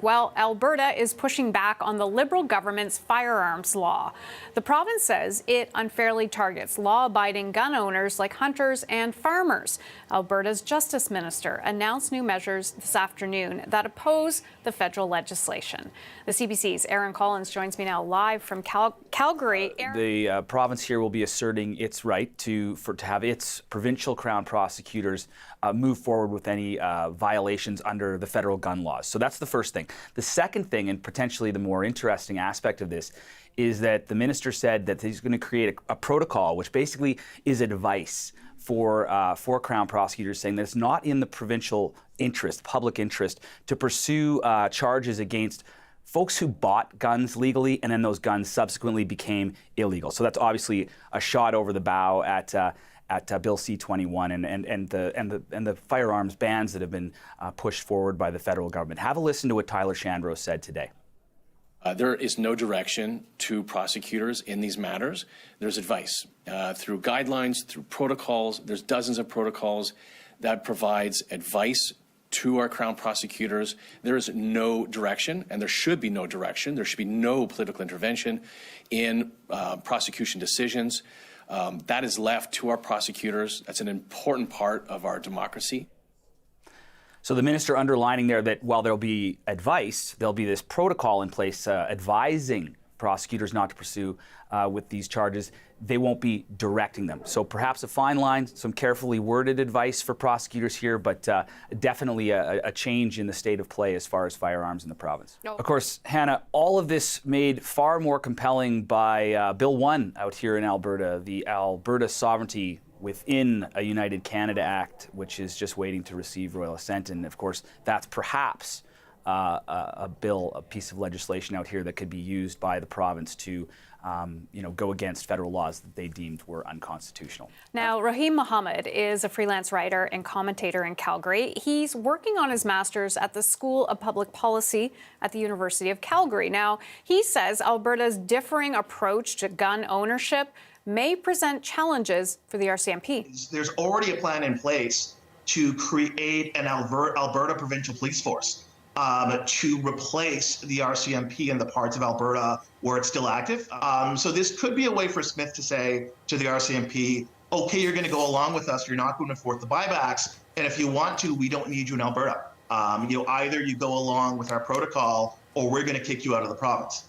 work. Well, Alberta is pushing back on the Liberal government's firearms law. The province says it unfairly targets law-abiding gun owners like hunters and farmers. Alberta's Justice Minister announced new measures this afternoon that oppose the federal legislation. The CBC's Erin Collins joins me now live from Calgary. The province here will be asserting its right to have its provincial Crown prosecutors move forward with any violations under the federal gun laws. So that's the first thing. The second thing, and potentially the more interesting aspect of this, is that the minister said that he's going to create a protocol, which basically is advice for Crown prosecutors, saying that it's not in the provincial interest, public interest, to pursue charges against folks who bought guns legally and then those guns subsequently became illegal. So that's obviously a shot over the bow at Bill C-21 and the firearms bans that have been pushed forward by the federal government. Have a listen to what Tyler Shandro said today. There is no direction to prosecutors in these matters. There's advice through guidelines, through protocols. There's dozens of protocols that provides advice to our Crown prosecutors. There is no direction, and there should be no direction. There should be no political intervention in prosecution decisions. That is left to our prosecutors. That's an important part of our democracy. So the minister underlining there that while there'll be advice, there'll be this protocol in place advising prosecutors not to pursue with these charges. They won't be directing them. So perhaps a fine line, some carefully worded advice for prosecutors here, but definitely a change in the state of play as far as firearms in the province. No. Of course, Hannah, all of this made far more compelling by Bill 1 out here in Alberta, the Alberta Sovereignty Within a United Canada Act, which is just waiting to receive royal assent. And of course, that's perhaps a piece of legislation out here that could be used by the province to go against federal laws that they deemed were unconstitutional. Now, Rahim Mohamed is a freelance writer and commentator in Calgary. He's working on his master's at the School of Public Policy at the University of Calgary. Now, he says Alberta's differing approach to gun ownership may present challenges for the RCMP. There's already a plan in place to create an Alberta Provincial Police Force to replace the RCMP in the parts of Alberta where it's still active. So this could be a way for Smith to say to the RCMP, okay, you're going to go along with us, you're not going to enforce the buybacks, and if you want to, we don't need you in Alberta. Either you go along with our protocol or we're going to kick you out of the province.